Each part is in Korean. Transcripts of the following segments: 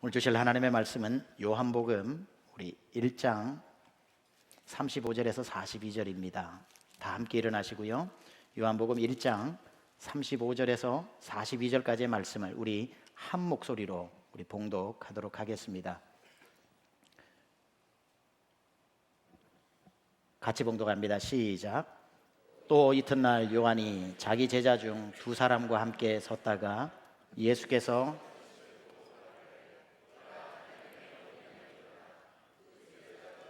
오늘 주실 하나님의 말씀은 요한복음 우리 1장 35절에서 42절입니다. 다 함께 일어나시고요. 요한복음 1장 35절에서 42절까지의 말씀을 우리 한 목소리로 우리 봉독하도록 하겠습니다. 같이 봉독합니다. 시작. 또 이튿날 요한이 자기 제자 중 두 사람과 함께 섰다가 예수께서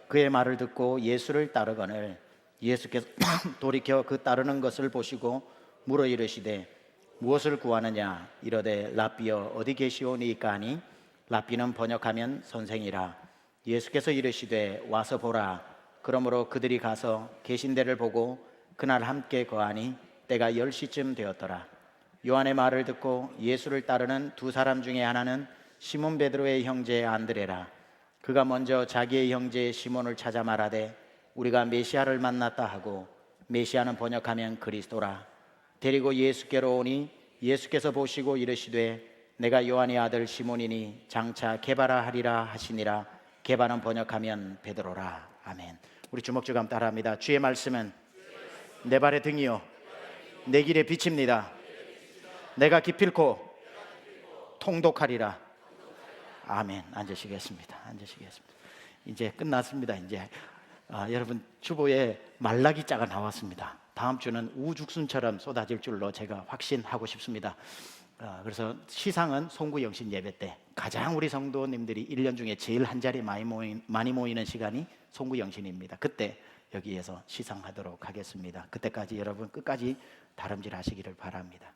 그의 말을 듣고 예수를 따르거늘 예수께서 돌이켜 그 따르는 것을 보시고 물어 이르시되 무엇을 구하느냐 이르되 랍비여 어디 계시오니까 하니 랍비는 번역하면 선생이라. 예수께서 이르시되 와서 보라. 그러므로 그들이 가서 계신 데를 보고 그날 함께 거하니 때가 10시쯤 되었더라. 요한의 말을 듣고 예수를 따르는 두 사람 중에 하나는 시몬 베드로의 형제 안드레라. 그가 먼저 자기의 형제 시몬을 찾아 말하되 우리가 메시아를 만났다 하고, 메시아는 번역하면 그리스도라. 데리고 예수께로 오니 예수께서 보시고 이르시되 내가 요한의 아들 시몬이니 장차 게바라 하리라 하시니라. 게바는 번역하면 베드로라. 아멘. 우리 주먹주감 따라합니다. 주의 말씀은 내 발의 등이요 내 길의 빛입니다. 내가 기필코 통독하리라. 아멘. 앉으시겠습니다. 이제 끝났습니다. 이제 여러분 주보에 말라기자가 나왔습니다. 다음 주는 우죽순처럼 쏟아질 줄로 제가 확신하고 싶습니다. 그래서 시상은 송구영신 예배 때 가장 우리 성도님들이 1년 중에 제일 한 자리 많이 모이는 시간이 송구영신입니다. 그때 여기에서 시상하도록 하겠습니다. 그때까지 여러분 끝까지 다름질 하시기를 바랍니다.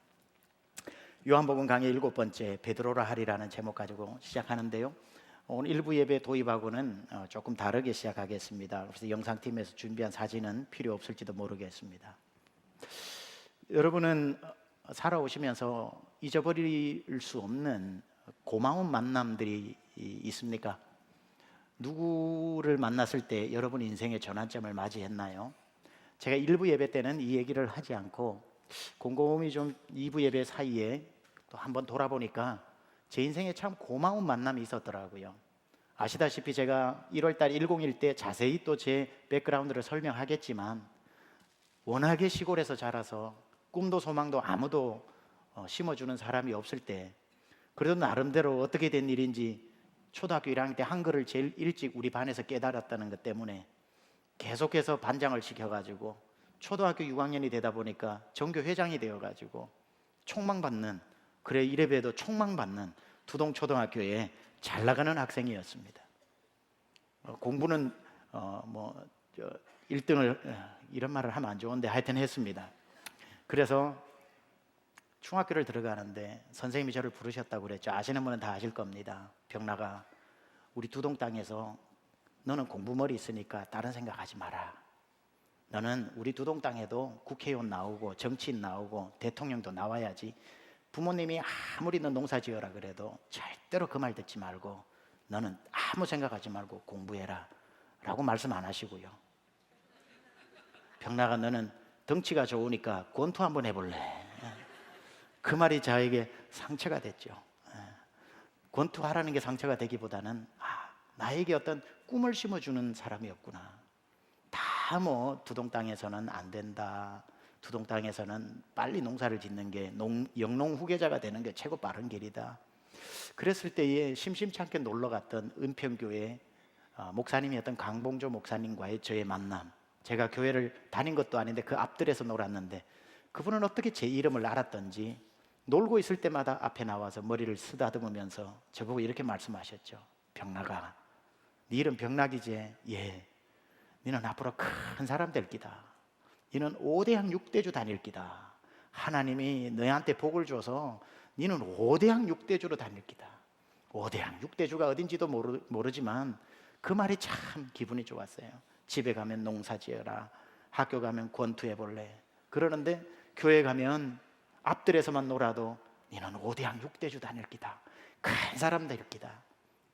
요한복음 강의 7번째 베드로라 하리라는 제목 가지고 시작하는데요, 오늘 일부 예배 도입하고는 조금 다르게 시작하겠습니다. 그래서 영상팀에서 준비한 사진은 필요 없을지도 모르겠습니다. 여러분은 살아오시면서 잊어버릴 수 없는 고마운 만남들이 있습니까? 누구를 만났을 때 여러분 인생의 전환점을 맞이했나요? 제가 일부 예배 때는 이 얘기를 하지 않고 곰곰이 좀 2부 예배 사이에 또 한번 돌아보니까 제 인생에 참 고마운 만남이 있었더라고요. 아시다시피 제가 1월달 101 때 자세히 또 제 백그라운드를 설명하겠지만, 워낙에 시골에서 자라서 꿈도 소망도 아무도 심어주는 사람이 없을 때, 그래도 나름대로 어떻게 된 일인지 초등학교 1학년 때 한글을 제일 일찍 우리 반에서 깨달았다는 것 때문에 계속해서 반장을 시켜가지고 초등학교 6학년이 되다 보니까 전교 회장이 되어가지고 총망받는, 그래 이래봬도 총망받는 두동초등학교에 잘 나가는 학생이었습니다. 공부는 1등을 이런 말을 하면 안 좋은데 하여튼 했습니다. 그래서 중학교를 들어가는데 선생님이 저를 부르셨다고 그랬죠. 아시는 분은 다 아실 겁니다. 병나가, 우리 두동 땅에서 너는 공부머리 있으니까 다른 생각하지 마라. 너는 우리 두동 땅에도 국회의원 나오고 정치인 나오고 대통령도 나와야지. 부모님이 아무리 너 농사 지어라 그래도 절대로 그 말 듣지 말고 너는 아무 생각하지 말고 공부해라 라고 말씀 안 하시고요, 병나가 너는 덩치가 좋으니까 권투 한번 해볼래. 그 말이 저에게 상처가 됐죠. 권투 하라는 게 상처가 되기보다는 나에게 어떤 꿈을 심어주는 사람이 없구나. 다 두동 땅에서는 안 된다, 두동 땅에서는 빨리 농사를 짓는 게 영농 후계자가 되는 게 최고 빠른 길이다. 그랬을 때에 심심치 않게 놀러 갔던 은평교회 목사님이었던 강봉조 목사님과의 저의 만남, 제가 교회를 다닌 것도 아닌데 그 앞들에서 놀았는데 그분은 어떻게 제 이름을 알았던지 놀고 있을 때마다 앞에 나와서 머리를 쓰다듬으면서 저보고 이렇게 말씀하셨죠. 병나가, 네 이름 병락이지? 예. 너는 앞으로 큰 사람 될 기다. 너는 5대학 6대주 다닐 기다. 하나님이 너한테 복을 줘서 너는 5대학 6대주로 다닐 기다. 5대학 6대주가 어딘지도 모르지만 그 말이 참 기분이 좋았어요. 집에 가면 농사 지어라, 학교 가면 권투해 볼래. 그러는데 교회 가면 앞들에서만 놀아도 너는 5대학 6대주 다닐 기다. 큰 사람 될 기다.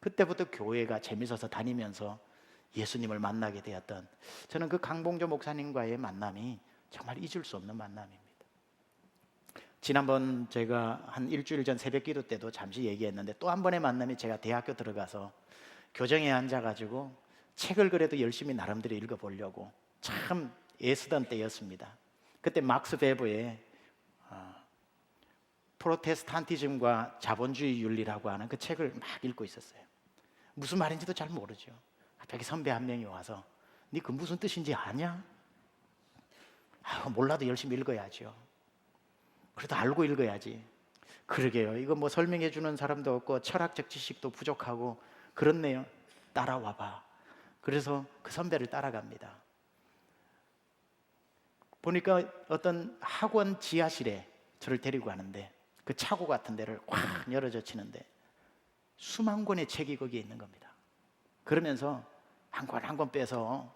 그때부터 교회가 재밌어서 다니면서 예수님을 만나게 되었던, 저는 그 강봉조 목사님과의 만남이 정말 잊을 수 없는 만남입니다. 지난번 제가 한 일주일 전 새벽 기도 때도 잠시 얘기했는데, 또 한 번의 만남이 제가 대학교 들어가서 교정에 앉아가지고 책을 그래도 열심히 나름대로 읽어보려고 참 애쓰던 때였습니다. 그때 막스 베버의 프로테스탄티즘과 자본주의 윤리라고 하는 그 책을 막 읽고 있었어요. 무슨 말인지도 잘 모르죠. 갑자기 선배 한 명이 와서 네 그 무슨 뜻인지 아냐? 몰라도 열심히 읽어야죠. 그래도 알고 읽어야지. 그러게요. 이거 뭐 설명해 주는 사람도 없고 철학적 지식도 부족하고 그렇네요. 따라와 봐. 그래서 그 선배를 따라갑니다. 보니까 어떤 학원 지하실에 저를 데리고 가는데, 그 차고 같은 데를 확 열어젖히는데 수만 권의 책이 거기에 있는 겁니다. 그러면서 한 권 한 권 빼서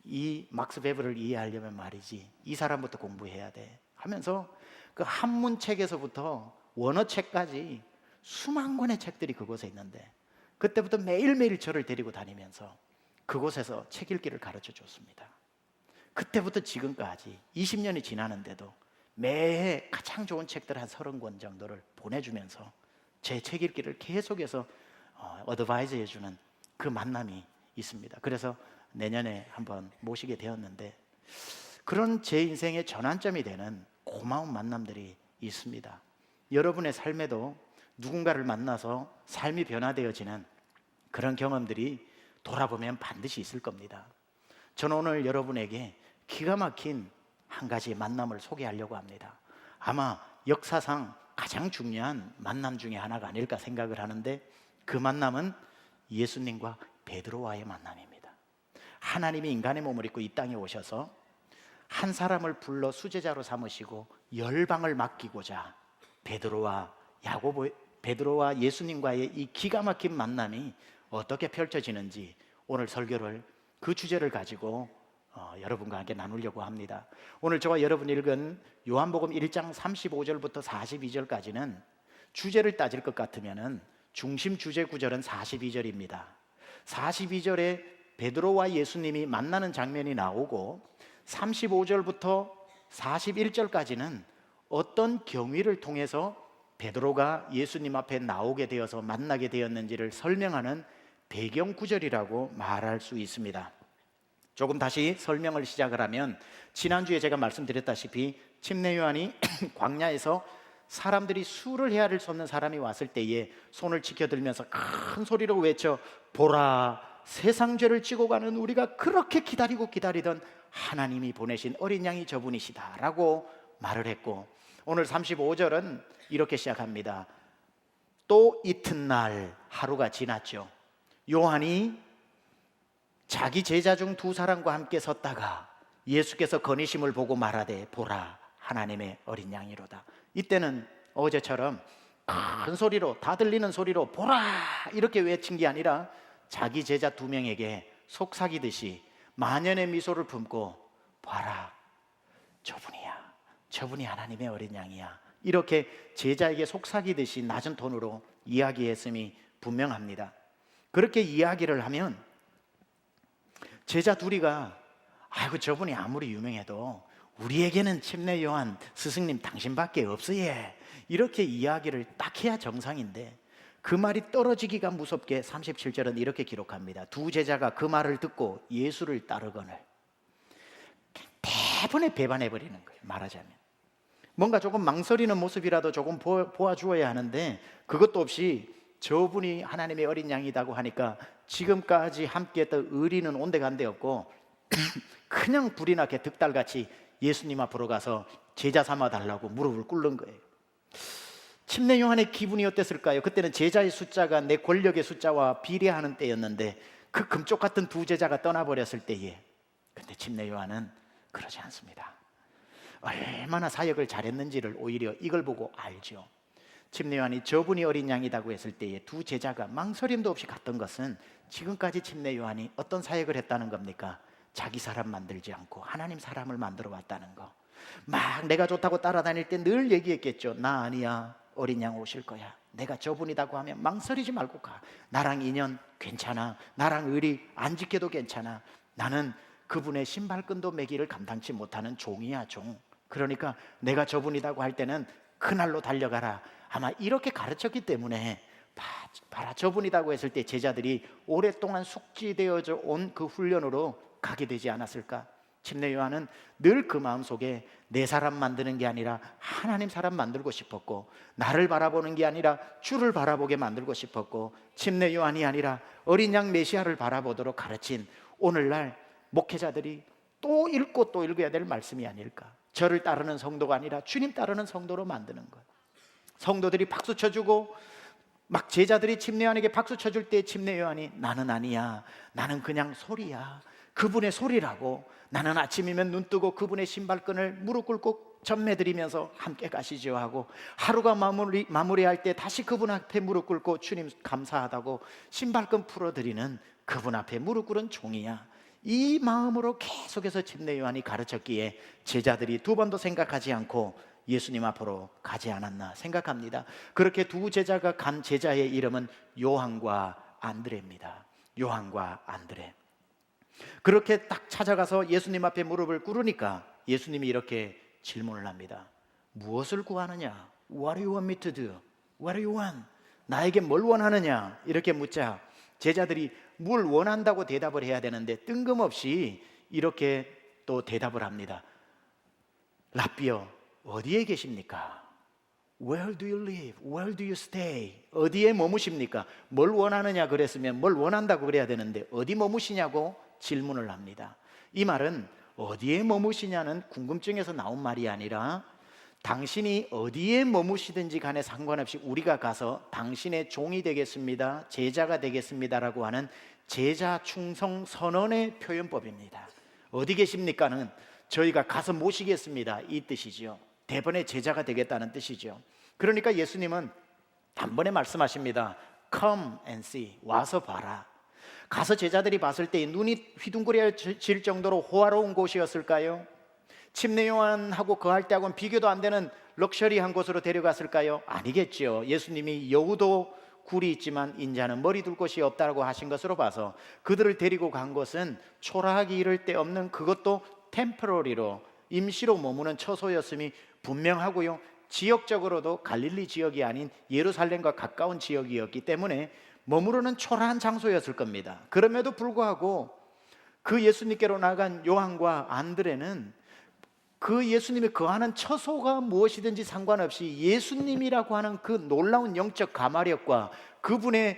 이 막스 베버를 이해하려면 말이지, 이 사람부터 공부해야 돼 하면서 그 한문책에서부터 원어책까지 수만 권의 책들이 그곳에 있는데, 그때부터 매일매일 저를 데리고 다니면서 그곳에서 책 읽기를 가르쳐 줬습니다. 그때부터 지금까지 20년이 지나는데도 매해 가장 좋은 책들 한 30권 정도를 보내주면서 제 책 읽기를 계속해서 어드바이즈 해주는 그 만남이 있습니다. 그래서 내년에 한번 모시게 되었는데, 그런 제 인생의 전환점이 되는 고마운 만남들이 있습니다. 여러분의 삶에도 누군가를 만나서 삶이 변화되어지는 그런 경험들이 돌아보면 반드시 있을 겁니다. 저는 오늘 여러분에게 기가 막힌 한 가지 만남을 소개하려고 합니다. 아마 역사상 가장 중요한 만남 중에 하나가 아닐까 생각을 하는데, 그 만남은 예수님과 베드로와의 만남입니다. 하나님이 인간의 몸을 입고 이 땅에 오셔서 한 사람을 불러 수제자로 삼으시고 열방을 맡기고자 베드로와 예수님과의 이 기가 막힌 만남이 어떻게 펼쳐지는지 오늘 설교를 그 주제를 가지고 여러분과 함께 나누려고 합니다. 오늘 저와 여러분이 읽은 요한복음 1장 35절부터 42절까지는 주제를 따질 것 같으면 중심 주제 구절은 42절입니다. 42절에 베드로와 예수님이 만나는 장면이 나오고, 35절부터 41절까지는 어떤 경위를 통해서 베드로가 예수님 앞에 나오게 되어서 만나게 되었는지를 설명하는 배경 구절이라고 말할 수 있습니다. 조금 다시 설명을 시작을 하면, 지난주에 제가 말씀드렸다시피 침례 요한이 광야에서 사람들이 술을 헤아릴 수 없는 사람이 왔을 때에 손을 지켜들면서 큰 소리로 외쳐, 보라, 세상 죄를 지고 가는 우리가 그렇게 기다리던 하나님이 보내신 어린 양이 저분이시다 라고 말을 했고, 오늘 35절은 이렇게 시작합니다. 또 이튿날 하루가 지났죠. 요한이 자기 제자 중 두 사람과 함께 섰다가 예수께서 거니심을 보고 말하되, 보라, 하나님의 어린 양이로다. 이때는 어제처럼 큰 소리로, 다 들리는 소리로 보라 이렇게 외친 게 아니라 자기 제자 두 명에게 속삭이듯이 만연의 미소를 품고, 봐라, 저분이 하나님의 어린 양이야, 이렇게 제자에게 속삭이듯이 낮은 톤으로 이야기했음이 분명합니다. 그렇게 이야기를 하면 제자 둘이가, 아이고 저분이 아무리 유명해도 우리에게는 침례 요한 스승님 당신밖에 없어요, 이렇게 이야기를 딱 해야 정상인데, 그 말이 떨어지기가 무섭게 37절은 이렇게 기록합니다. 두 제자가 그 말을 듣고 예수를 따르거늘. 대번에 배반해버리는 거예요. 말하자면 뭔가 조금 망설이는 모습이라도 조금 보아주어야 하는데, 그것도 없이 저분이 하나님의 어린 양이라고 하니까 지금까지 함께했던 의리는 온데간데 없고 그냥 불이 나게 득달같이 예수님 앞으로 가서 제자 삼아 달라고 무릎을 꿇는 거예요. 침례 요한의 기분이 어땠을까요? 그때는 제자의 숫자가 내 권력의 숫자와 비례하는 때였는데, 그 금쪽 같은 두 제자가 떠나버렸을 때에, 근데 침례 요한은 그러지 않습니다. 얼마나 사역을 잘했는지를 오히려 이걸 보고 알죠. 침례 요한이 저분이 어린 양이라고 했을 때에 두 제자가 망설임도 없이 갔던 것은, 지금까지 침례 요한이 어떤 사역을 했다는 겁니까? 자기 사람 만들지 않고 하나님 사람을 만들어 왔다는 거. 막 내가 좋다고 따라다닐 때 늘 얘기했겠죠. 나 아니야, 어린 양 오실 거야, 내가 저분이라고 하면 망설이지 말고 가, 나랑 인연 괜찮아, 나랑 의리 안 지켜도 괜찮아, 나는 그분의 신발끈도 매기를 감당치 못하는 종이야, 종. 그러니까 내가 저분이라고 할 때는 그날로 달려가라. 아마 이렇게 가르쳤기 때문에 봐라 저분이라고 했을 때 제자들이 오랫동안 숙지되어져 온 그 훈련으로 가게 되지 않았을까? 침례 요한은 늘 그 마음속에 내 사람 만드는 게 아니라 하나님 사람 만들고 싶었고, 나를 바라보는 게 아니라 주를 바라보게 만들고 싶었고, 침례 요한이 아니라 어린 양 메시아를 바라보도록 가르친 오늘날 목회자들이 또 읽고 또 읽어야 될 말씀이 아닐까? 저를 따르는 성도가 아니라 주님 따르는 성도로 만드는 것. 성도들이 박수 쳐주고 막 제자들이 침례 요한에게 박수 쳐줄 때 침례 요한이 나는 아니야, 나는 그냥 소리야, 그분의 소리라고, 나는 아침이면 눈 뜨고 그분의 신발끈을 무릎 꿇고 전매드리면서 함께 가시죠 하고, 하루가 마무리할 때 다시 그분 앞에 무릎 꿇고 주님 감사하다고 신발끈 풀어드리는 그분 앞에 무릎 꿇은 종이야. 이 마음으로 계속해서 침례 요한이 가르쳤기에 제자들이 두 번도 생각하지 않고 예수님 앞으로 가지 않았나 생각합니다. 그렇게 두 제자가 간 제자의 이름은 요한과 안드레입니다. 요한과 안드레. 그렇게 딱 찾아가서 예수님 앞에 무릎을 꿇으니까 예수님이 이렇게 질문을 합니다. 무엇을 구하느냐? What do you want me to do? What do you want? 나에게 뭘 원하느냐? 이렇게 묻자 제자들이 뭘 원한다고 대답을 해야 되는데 뜬금없이 이렇게 또 대답을 합니다. 라비어, 어디에 계십니까? Where do you live? Where do you stay? 어디에 머무십니까? 뭘 원하느냐 그랬으면 뭘 원한다고 그래야 되는데 어디 머무시냐고 질문을 합니다. 이 말은 어디에 머무시냐는 궁금증에서 나온 말이 아니라 당신이 어디에 머무시든지 간에 상관없이 우리가 가서 당신의 종이 되겠습니다, 제자가 되겠습니다라고 하는 제자 충성 선언의 표현법입니다. 어디 계십니까는 저희가 가서 모시겠습니다 이 뜻이죠. 대번에 제자가 되겠다는 뜻이죠. 그러니까 예수님은 단번에 말씀하십니다. Come and see. 와서 봐라. 가서 제자들이 봤을 때 눈이 휘둥그레질 정도로 호화로운 곳이었을까요? 침례 요한하고 거할 때하고는 비교도 안 되는 럭셔리한 곳으로 데려갔을까요? 아니겠죠. 예수님이 여우도 굴이 있지만 인자는 머리 둘 곳이 없다고 하신 것으로 봐서 그들을 데리고 간 곳은 초라하기 이를 데 없는, 그것도 템포러리로 임시로 머무는 처소였음이 분명하고요. 지역적으로도 갈릴리 지역이 아닌 예루살렘과 가까운 지역이었기 때문에 머무르는 초라한 장소였을 겁니다. 그럼에도 불구하고 그 예수님께로 나간 요한과 안드레는 그 예수님이 거하는 처소가 무엇이든지 상관없이 예수님이라고 하는 그 놀라운 영적 가마력과 그분의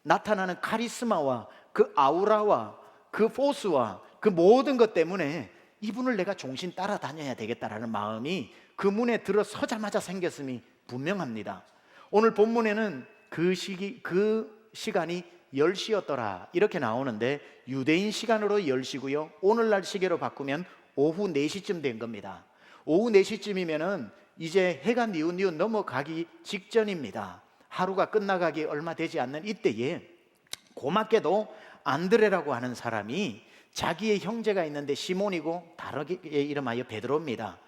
나타나는 카리스마와 그 아우라와 그 포스와 그 모든 것 때문에 이분을 내가 종신 따라다녀야 되겠다라는 마음이 그 문에 들어서자마자 생겼음이 분명합니다. 오늘 본문에는 그 시간이 10시였더라 이렇게 나오는데 유대인 시간으로 10시고요. 오늘날 시계로 바꾸면 오후 4시쯤 된 겁니다. 오후 4시쯤이면은 이제 해가 니웃니웃 넘어가기 직전입니다. 하루가 끝나가기 얼마 되지 않는 이때에 고맙게도 안드레라고 하는 사람이 자기의 형제가 있는데 시몬이고 다르게 이름하여 베드로입니다.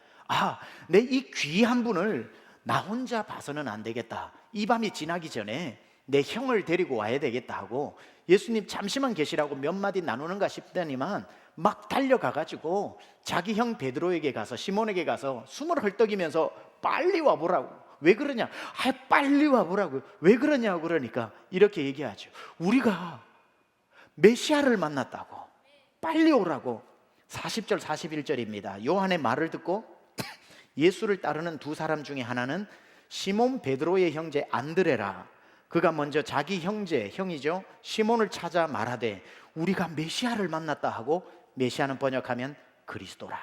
내 이 귀한 분을 나 혼자 봐서는 안 되겠다. 이 밤이 지나기 전에 내 형을 데리고 와야 되겠다 하고 예수님 잠시만 계시라고 몇 마디 나누는가 싶더니만 막 달려가가지고 자기 형 베드로에게 가서 시몬에게 가서 숨을 헐떡이면서 빨리 와보라고. 왜 그러냐? 빨리 와보라고. 왜 그러냐고. 그러니까 이렇게 얘기하죠. 우리가 메시아를 만났다고. 빨리 오라고. 40절 41절입니다 요한의 말을 듣고 예수를 따르는 두 사람 중에 하나는 시몬 베드로의 형제 안드레라. 그가 먼저 자기 형이죠 시몬을 찾아 말하되 우리가 메시아를 만났다 하고, 메시아는 번역하면 그리스도라.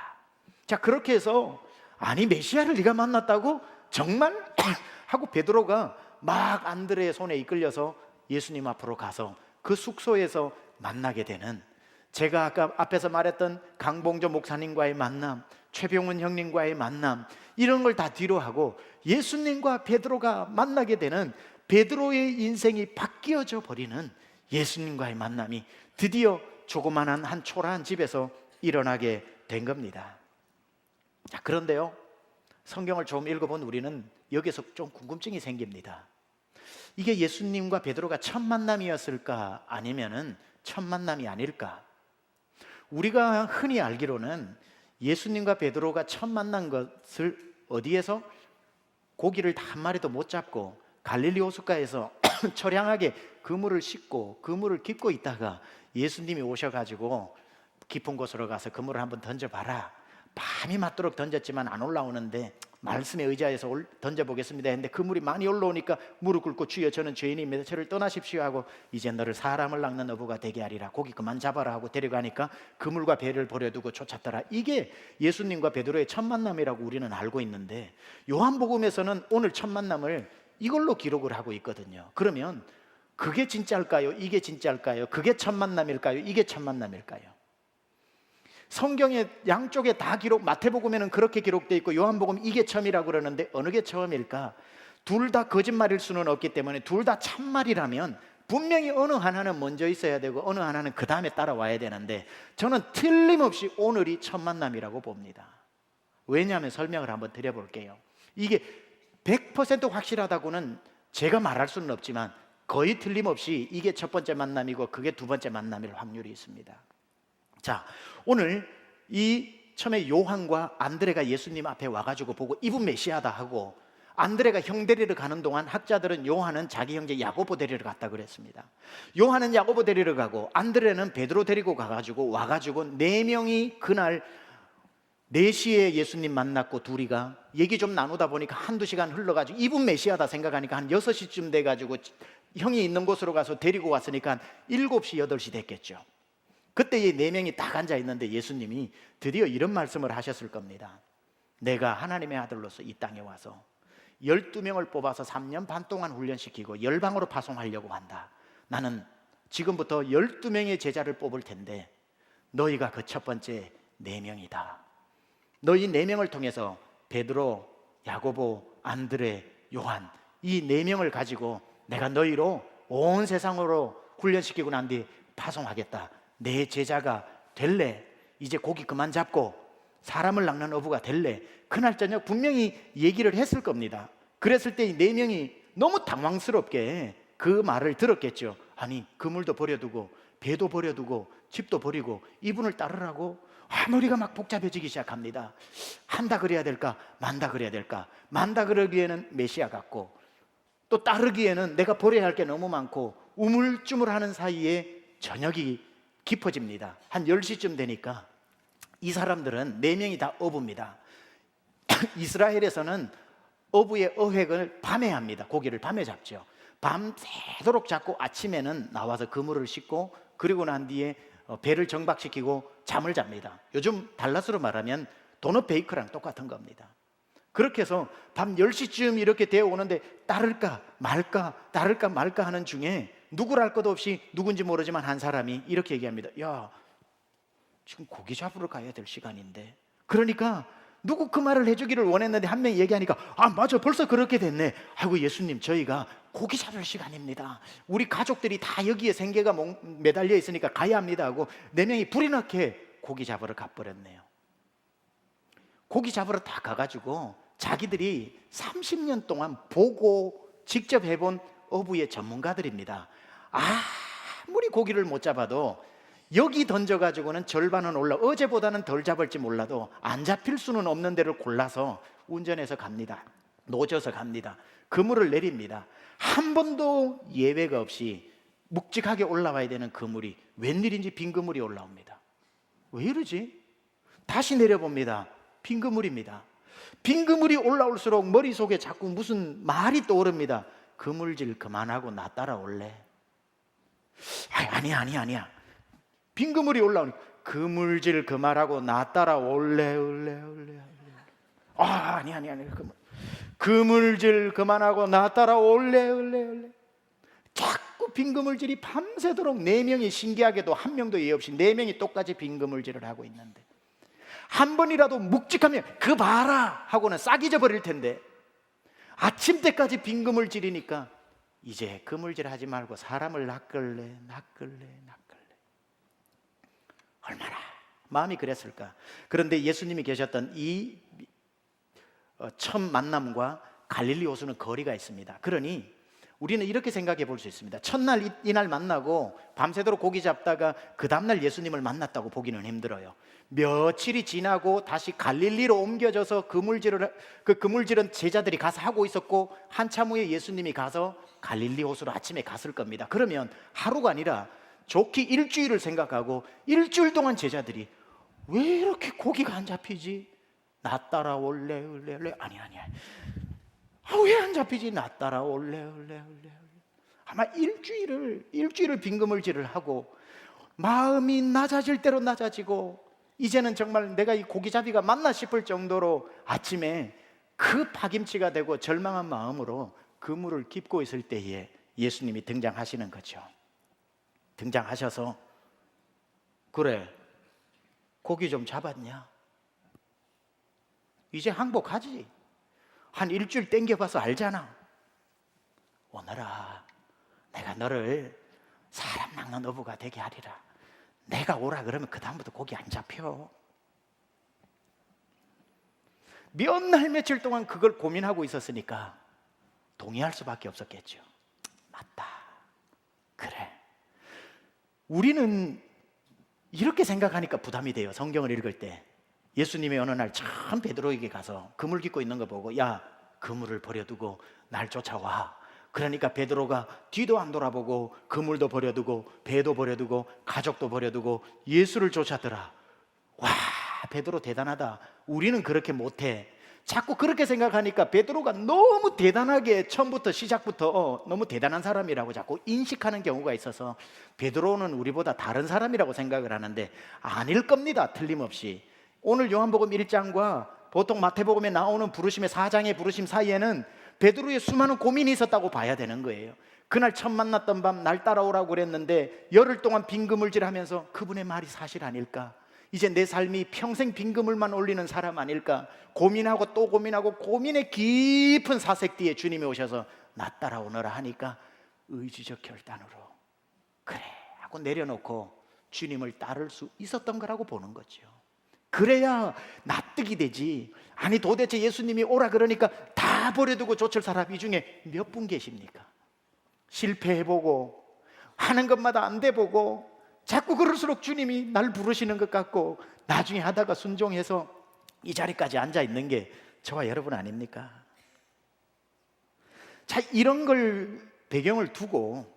자, 그렇게 해서 아니 메시아를 네가 만났다고? 정말? 하고 베드로가 막 안드레의 손에 이끌려서 예수님 앞으로 가서 그 숙소에서 만나게 되는, 제가 아까 앞에서 말했던 강봉조 목사님과의 만남, 최병훈 형님과의 만남, 이런 걸 다 뒤로 하고 예수님과 베드로가 만나게 되는, 베드로의 인생이 바뀌어져 버리는 예수님과의 만남이 드디어 조그만한 한 초라한 집에서 일어나게 된 겁니다. 자, 그런데요, 성경을 좀 읽어본 우리는 여기서 좀 궁금증이 생깁니다. 이게 예수님과 베드로가 첫 만남이었을까 아니면은 첫 만남이 아닐까? 우리가 흔히 알기로는 예수님과 베드로가 첫 만난 것을 어디에서? 고기를 다 한 마리도 못 잡고 갈릴리 호숫가에서 처량하게 그물을 싣고 그물을 깃고 있다가 예수님이 오셔가지고 깊은 곳으로 가서 그물을 한번 던져봐라. 밤이 맞도록 던졌지만 안 올라오는데 말씀에 의지해서 던져보겠습니다 했는데 그물이 많이 올라오니까 무릎 꿇고 주여 저는 죄인입니다, 저를 떠나십시오 하고 이제 너를 사람을 낚는 어부가 되게 하리라, 고기 그만 잡아라 하고 데려가니까 그물과 배를 버려두고 쫓았더라. 이게 예수님과 베드로의 첫 만남이라고 우리는 알고 있는데 요한복음에서는 오늘 첫 만남을 이걸로 기록을 하고 있거든요. 그러면 그게 진짜일까요? 이게 진짜일까요? 그게 첫 만남일까요? 이게 첫 만남일까요? 성경의 양쪽에 다 마태복음에는 그렇게 기록되어 있고 요한복음 이게 처음이라고 그러는데 어느 게 처음일까? 둘 다 거짓말일 수는 없기 때문에 둘 다 참말이라면 분명히 어느 하나는 먼저 있어야 되고 어느 하나는 그 다음에 따라와야 되는데 저는 틀림없이 오늘이 첫 만남이라고 봅니다. 왜냐하면 설명을 한번 드려볼게요. 이게 100% 확실하다고는 제가 말할 수는 없지만 거의 틀림없이 이게 첫 번째 만남이고 그게 두 번째 만남일 확률이 있습니다. 자, 오늘 이 처음에 요한과 안드레가 예수님 앞에 와가지고 보고 이분 메시아다 하고 안드레가 형 데리러 가는 동안 학자들은 요한은 자기 형제 야고보 데리러 갔다 그랬습니다. 요한은 야고보 데리러 가고 안드레는 베드로 데리고 가가지고 와가지고 네 명이 그날 4시에 예수님 만났고 둘이가 얘기 좀 나누다 보니까 한두 시간 흘러가지고 이분 메시아다 생각하니까 한 6시쯤 돼가지고 형이 있는 곳으로 가서 데리고 왔으니까 한 7시, 8시 됐겠죠. 그때 이 4명이 딱 앉아 있는데 예수님이 드디어 이런 말씀을 하셨을 겁니다. 내가 하나님의 아들로서 이 땅에 와서 12명을 뽑아서 3년 반 동안 훈련시키고 열방으로 파송하려고 한다. 나는 지금부터 12명의 제자를 뽑을 텐데 너희가 그 첫 번째 4명이다. 너희 4명을 통해서 베드로, 야고보, 안드레, 요한 이 4명을 가지고 내가 너희로 온 세상으로 훈련시키고 난 뒤 파송하겠다. 내 제자가 될래? 이제 고기 그만 잡고 사람을 낚는 어부가 될래? 그날 저녁 분명히 얘기를 했을 겁니다. 그랬을 때 이 4명이 너무 당황스럽게 그 말을 들었겠죠. 아니 그물도 버려두고 배도 버려두고 집도 버리고 이분을 따르라고? 머리가 막 복잡해지기 시작합니다. 한다 그래야 될까 만다 그래야 될까? 만다 그러기에는 메시아 같고 또 따르기에는 내가 버려야 할 게 너무 많고 우물쭈물하는 사이에 저녁이 깊어집니다. 한 10시쯤 되니까 이 사람들은 4명이 다 어부입니다. 이스라엘에서는 어부의 어획을 밤에 합니다. 고기를 밤에 잡죠. 밤새도록 잡고 아침에는 나와서 그물을 싣고 그리고 난 뒤에 배를 정박시키고 잠을 잡니다. 요즘 달랏으로 말하면 도넛 베이커랑 똑같은 겁니다. 그렇게 해서 밤 10시쯤 이렇게 되어 오는데 따를까 말까 따를까 말까 하는 중에 누구랄 것도 없이 누군지 모르지만 한 사람이 이렇게 얘기합니다. 야, 지금 고기 잡으러 가야 될 시간인데. 그러니까 누구 그 말을 해주기를 원했는데 한 명이 얘기하니까 맞아 벌써 그렇게 됐네. 아이고 예수님 저희가 고기 잡을 시간입니다. 우리 가족들이 다 여기에 생계가 매달려 있으니까 가야 합니다 하고 4명이 불이 나게 고기 잡으러 가버렸네요. 고기 잡으러 다 가가지고 자기들이 30년 동안 보고 직접 해본 어부의 전문가들입니다. 아무리 고기를 못 잡아도 여기 던져가지고는 절반은 어제보다는 덜 잡을지 몰라도 안 잡힐 수는 없는 데를 골라서 운전해서 갑니다. 노져서 갑니다. 그물을 내립니다. 한 번도 예외가 없이 묵직하게 올라와야 되는 그물이 웬일인지 빈 그물이 올라옵니다. 왜 이러지? 다시 내려봅니다. 빈 그물입니다. 빈 그물이 올라올수록 머릿속에 자꾸 무슨 말이 떠오릅니다. 그물질 그만하고 나 따라올래? 아니야. 빈 그물이 올라오니까 그물질 그만하고 나 따라올래? 아니야. 그물질 그만하고 나 따라올래? 자꾸 빈 그물질이 밤새도록 4명이 신기하게도 한 명도 예의 없이 4명이 똑같이 빈 그물질을 하고 있는데 한 번이라도 묵직하면 그 봐라 하고는 싹 잊어버릴 텐데 아침 때까지 빈 그물질이니까 이제 그물질 하지 말고 사람을 낚을래. 얼마나 마음이 그랬을까. 그런데 예수님이 계셨던 이 첫 만남과 갈릴리 호수는 거리가 있습니다. 그러니 우리는 이렇게 생각해 볼 수 있습니다. 첫날 이날 만나고 밤새도록 고기 잡다가 그 다음날 예수님을 만났다고 보기는 힘들어요. 며칠이 지나고 다시 갈릴리로 옮겨져서 그 그물질은 제자들이 가서 하고 있었고, 한참 후에 예수님이 가서 갈릴리 호수로 아침에 갔을 겁니다. 그러면 하루가 아니라 좋게 일주일을 생각하고, 일주일 동안 제자들이 왜 이렇게 고기가 안 잡히지? 나 따라올래 을래 아니야. 왜 안 잡히지? 나 따라올래 을래. 아마 일주일을 빈그물질을 하고, 마음이 낮아질 대로 낮아지고, 이제는 정말 내가 이 고기잡이가 맞나 싶을 정도로 아침에 그 파김치가 되고 절망한 마음으로 그물을 깁고 있을 때에 예수님이 등장하시는 거죠. 등장하셔서, 그래, 고기 좀 잡았냐? 이제 항복하지. 한 일주일 땡겨봐서 알잖아. 오너라, 내가 너를 사람 낚는 어부가 되게 하리라. 내가 오라 그러면 그 다음부터 고기 안 잡혀. 몇 날 며칠 동안 그걸 고민하고 있었으니까 동의할 수밖에 없었겠죠. 맞다, 그래. 우리는 이렇게 생각하니까 부담이 돼요. 성경을 읽을 때 예수님이 어느 날 참 베드로에게 가서 그물 깃고 있는 거 보고, 야, 그물을 버려두고 날 쫓아와. 그러니까 베드로가 뒤도 안 돌아보고 그물도 버려두고 배도 버려두고 가족도 버려두고 예수를 쫓았더라. 와, 베드로 대단하다. 우리는 그렇게 못해. 자꾸 그렇게 생각하니까 베드로가 너무 대단하게 처음부터 시작부터 너무 대단한 사람이라고 자꾸 인식하는 경우가 있어서 베드로는 우리보다 다른 사람이라고 생각을 하는데 아닐 겁니다. 틀림없이. 오늘 요한복음 1장과 보통 마태복음에 나오는 부르심의 4장의 부르심 사이에는 베드로의 수많은 고민이 있었다고 봐야 되는 거예요. 그날 처음 만났던 밤 날 따라오라고 그랬는데 열흘 동안 빈그물질하면서 그분의 말이 사실 아닐까? 이제 내 삶이 평생 빈그물만 올리는 사람 아닐까? 고민하고 또 고민하고 고민의 깊은 사색 뒤에 주님이 오셔서 나 따라오너라 하니까 의지적 결단으로 그래 하고 내려놓고 주님을 따를 수 있었던 거라고 보는 거죠. 그래야 납득이 되지. 아니 도대체 예수님이 오라 그러니까 다 버려두고 쫓을 사람 이 중에 몇 분 계십니까? 실패해보고 하는 것마다 안 돼보고 자꾸 그럴수록 주님이 날 부르시는 것 같고 나중에 하다가 순종해서 이 자리까지 앉아 있는 게 저와 여러분 아닙니까? 자, 이런 걸 배경을 두고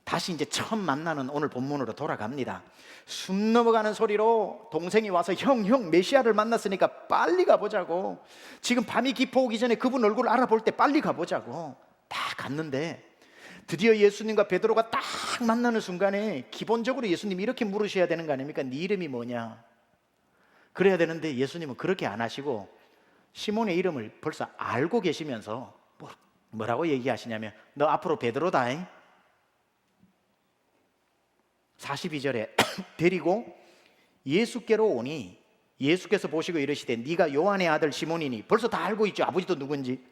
다시 이제 처음 만나는 오늘 본문으로 돌아갑니다. 숨 넘어가는 소리로 동생이 와서 형 메시아를 만났으니까 빨리 가보자고. 지금 밤이 깊어오기 전에 그분 얼굴 알아볼 때 빨리 가보자고. 다 갔는데 드디어 예수님과 베드로가 딱 만나는 순간에 기본적으로 예수님이 이렇게 물으셔야 되는 거 아닙니까? 네 이름이 뭐냐? 그래야 되는데 예수님은 그렇게 안 하시고 시몬의 이름을 벌써 알고 계시면서 뭐라고 얘기하시냐면 너 앞으로 베드로다. 42절에 데리고 예수께로 오니 예수께서 보시고 이르시되 네가 요한의 아들 시몬이니. 벌써 다 알고 있죠. 아버지도 누군지.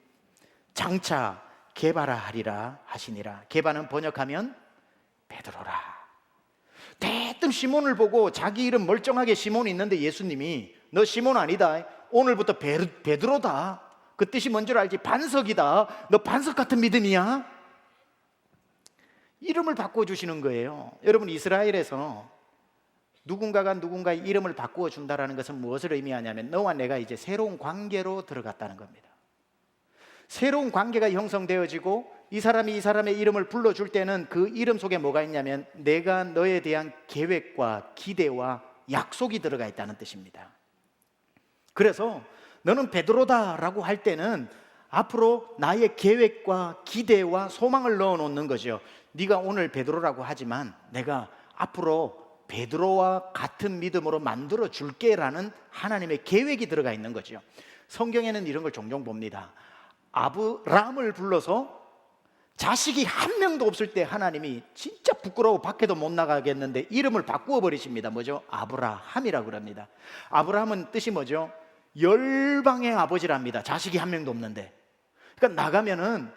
장차 게바라 하리라 하시니라. 게바는 번역하면 베드로라. 대뜸 시몬을 보고 자기 이름 멀쩡하게 시몬이 있는데 예수님이 너 시몬 아니다. 오늘부터 베드로다. 그 뜻이 뭔 줄 알지? 반석이다. 너 반석 같은 믿음이야. 이름을 바꿔주시는 거예요. 여러분, 이스라엘에서 누군가가 누군가의 이름을 바꾸어 준다는 것은 무엇을 의미하냐면 너와 내가 이제 새로운 관계로 들어갔다는 겁니다. 새로운 관계가 형성되어지고 이 사람이 이 사람의 이름을 불러줄 때는 그 이름 속에 뭐가 있냐면 내가 너에 대한 계획과 기대와 약속이 들어가 있다는 뜻입니다. 그래서 너는 베드로다라고 할 때는 앞으로 나의 계획과 기대와 소망을 넣어놓는 거죠. 네가 오늘 베드로라고 하지만 내가 앞으로 베드로와 같은 믿음으로 만들어 줄게라는 하나님의 계획이 들어가 있는 거죠. 성경에는 이런 걸 종종 봅니다. 아브라함을 불러서 자식이 한 명도 없을 때 하나님이 진짜 부끄러워 밖에도 못 나가겠는데 이름을 바꾸어 버리십니다. 뭐죠? 아브라함이라고 그럽니다. 아브라함은 뜻이 뭐죠? 열방의 아버지랍니다. 자식이 한 명도 없는데. 그러니까 나가면은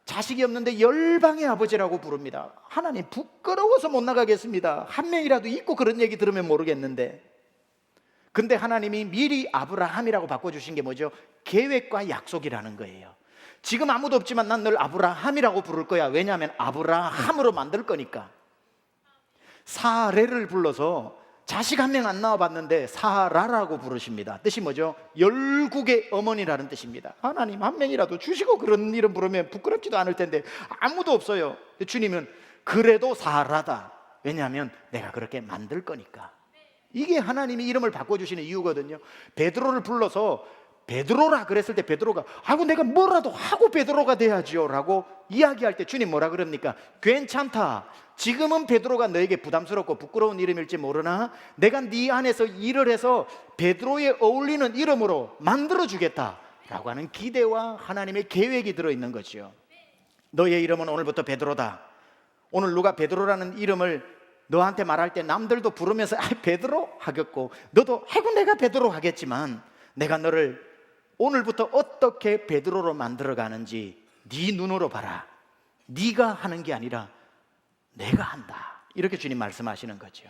자식이 없는데 열방의 아버지라고 부릅니다. 하나님 부끄러워서 못 나가겠습니다. 한 명이라도 있고 그런 얘기 들으면 모르겠는데. 근데 하나님이 미리 아브라함이라고 바꿔주신 게 뭐죠? 계획과 약속이라는 거예요. 지금 아무도 없지만 난 널 아브라함이라고 부를 거야. 왜냐하면 아브라함으로 만들 거니까. 사레를 불러서 자식 한 명 안 낳아봤는데 사라라고 부르십니다. 뜻이 뭐죠? 열국의 어머니라는 뜻입니다. 하나님 한 명이라도 주시고 그런 이름 부르면 부끄럽지도 않을 텐데 아무도 없어요. 주님은 그래도 사라다. 왜냐하면 내가 그렇게 만들 거니까. 이게 하나님이 이름을 바꿔주시는 이유거든요. 베드로를 불러서 베드로라 그랬을 때 베드로가 아이고 내가 뭐라도 하고 베드로가 돼야지요 라고 이야기할 때 주님 뭐라 그럽니까? 괜찮다. 지금은 베드로가 너에게 부담스럽고 부끄러운 이름일지 모르나 내가 네 안에서 일을 해서 베드로에 어울리는 이름으로 만들어주겠다 라고 하는 기대와 하나님의 계획이 들어있는 거죠. 너의 이름은 오늘부터 베드로다. 오늘 누가 베드로라는 이름을 너한테 말할 때 남들도 부르면서 베드로 하겠고 너도 아이고 내가 베드로 하겠지만 내가 너를 오늘부터 어떻게 베드로로 만들어가는지 네 눈으로 봐라. 네가 하는 게 아니라 내가 한다. 이렇게 주님 말씀하시는 거죠.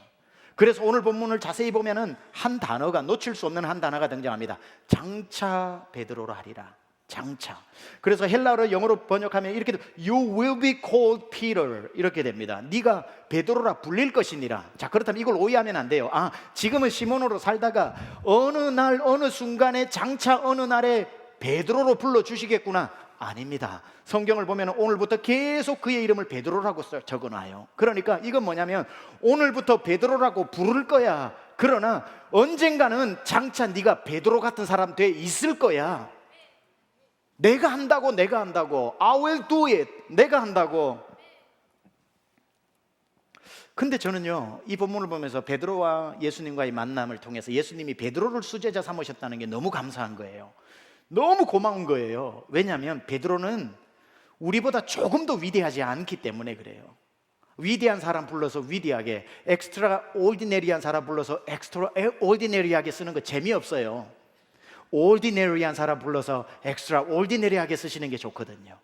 그래서 오늘 본문을 자세히 보면은 한 단어가 놓칠 수 없는 한 단어가 등장합니다. 장차 베드로로 하리라. 장차. 그래서 헬라어로 영어로 번역하면 이렇게 You will be called Peter 이렇게 됩니다. 네가 베드로라 불릴 것이니라. 자, 그렇다면 이걸 오해하면 안 돼요. 지금은 시몬으로 살다가 어느 날 어느 순간에 장차 어느 날에 베드로로 불러주시겠구나. 아닙니다. 성경을 보면 오늘부터 계속 그의 이름을 베드로라고 적어놔요. 그러니까 이건 뭐냐면 오늘부터 베드로라고 부를 거야. 그러나 언젠가는 장차 네가 베드로 같은 사람 돼 있을 거야. 내가 한다고 I will do it. 내가 한다고. 근데 저는요 이 본문을 보면서 베드로와 예수님과의 만남을 통해서 예수님이 베드로를 수제자 삼으셨다는 게 너무 감사한 거예요. 너무 고마운 거예요. 왜냐하면 베드로는 우리보다 조금 더 위대하지 않기 때문에 그래요. 위대한 사람 불러서 위대하게, 엑스트라 올디네리한 사람 불러서 엑스트라 올디네리하게 쓰는 거 재미없어요. 올디네리한 사람 불러서 엑스트라 올디네리하게 쓰시는 게 좋거든요.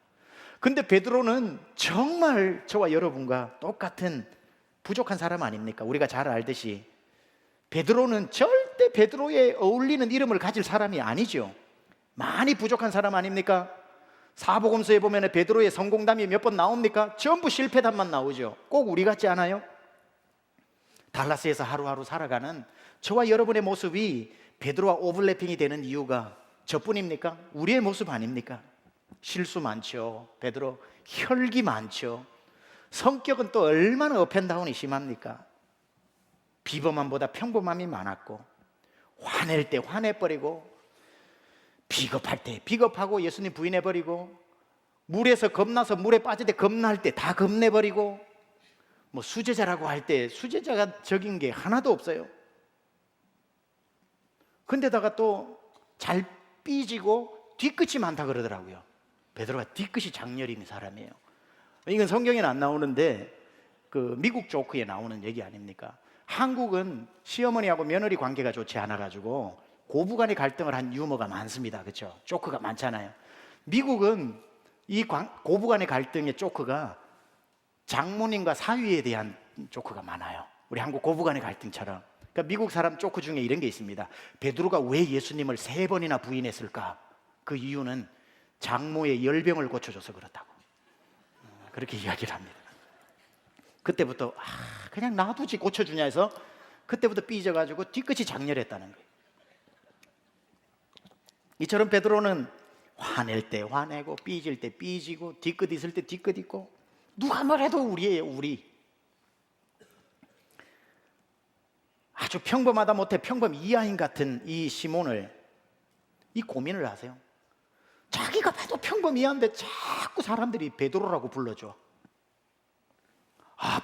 근데 베드로는 정말 저와 여러분과 똑같은 부족한 사람 아닙니까? 우리가 잘 알듯이 베드로는 절대 베드로에 어울리는 이름을 가질 사람이 아니죠. 많이 부족한 사람 아닙니까? 사복음서에 보면 베드로의 성공담이 몇 번 나옵니까? 전부 실패담만 나오죠. 꼭 우리 같지 않아요? 달라스에서 하루하루 살아가는 저와 여러분의 모습이 베드로와 오버래핑이 되는 이유가 저뿐입니까? 우리의 모습 아닙니까? 실수 많죠. 베드로 혈기 많죠. 성격은 또 얼마나 업앤다운이 심합니까? 비범함보다 평범함이 많았고 화낼 때 화내버리고 비겁할 때 비겁하고 예수님 부인해버리고 물에서 겁나서 물에 빠질 때 겁날 때 다 겁내버리고 뭐 수제자라고 할 때 수제자가 적인 게 하나도 없어요. 근데다가 또 잘 삐지고 뒤끝이 많다 그러더라고요. 베드로가 뒤끝이 장렬인 사람이에요. 이건 성경에는 안 나오는데 그 미국 조크에 나오는 얘기 아닙니까? 한국은 시어머니하고 며느리 관계가 좋지 않아가지고 고부간의 갈등을 한 유머가 많습니다. 그렇죠? 조크가 많잖아요. 미국은 이 고부간의 갈등의 조크가 장모님과 사위에 대한 조크가 많아요. 우리 한국 고부간의 갈등처럼. 그러니까 미국 사람 조크 중에 이런 게 있습니다. 베드로가 왜 예수님을 3번이나 부인했을까? 그 이유는 장모의 열병을 고쳐줘서 그렇다고. 그렇게 이야기를 합니다. 그때부터 그냥 놔두지 고쳐주냐 해서 그때부터 삐져가지고 뒤끝이 장렬했다는 거예요. 이처럼 베드로는 화낼 때 화내고 삐질 때 삐지고 뒤끝 있을 때 뒤끝 있고 누가 뭐래도 우리예요. 우리 아주 평범하다 못해 평범 이하인 같은 이 시몬을 이 고민을 하세요. 자기가 봐도 평범 이하인데 자꾸 사람들이 베드로라고 불러줘.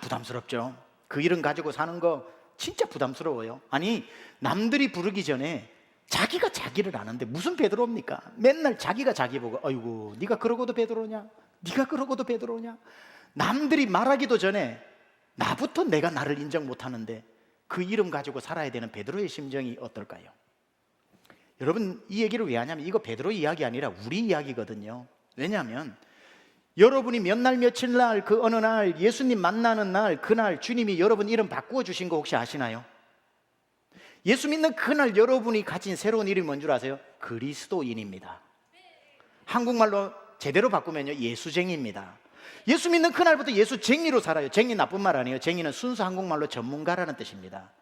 부담스럽죠. 그 이름 가지고 사는 거 진짜 부담스러워요. 아니 남들이 부르기 전에 자기가 자기를 아는데 무슨 베드로입니까? 맨날 자기가 자기 보고 아이고 네가 그러고도 베드로냐? 네가 그러고도 베드로냐? 남들이 말하기도 전에 나부터 내가 나를 인정 못하는데 그 이름 가지고 살아야 되는 베드로의 심정이 어떨까요? 여러분 이 얘기를 왜 하냐면 이거 베드로 이야기 아니라 우리 이야기거든요. 왜냐하면 여러분이 몇 날 며칠 날 그 어느 날 예수님 만나는 날 그날 주님이 여러분 이름 바꾸어 주신 거 혹시 아시나요? 예수 믿는 그날 여러분이 가진 새로운 이름이 뭔 줄 아세요? 그리스도인입니다. 한국말로 제대로 바꾸면요 예수쟁이입니다. 예수 믿는 그날부터 예수 쟁이로 살아요. 쟁이 나쁜 말 아니에요. 쟁이는 순수 한국말로 전문가라는 뜻입니다.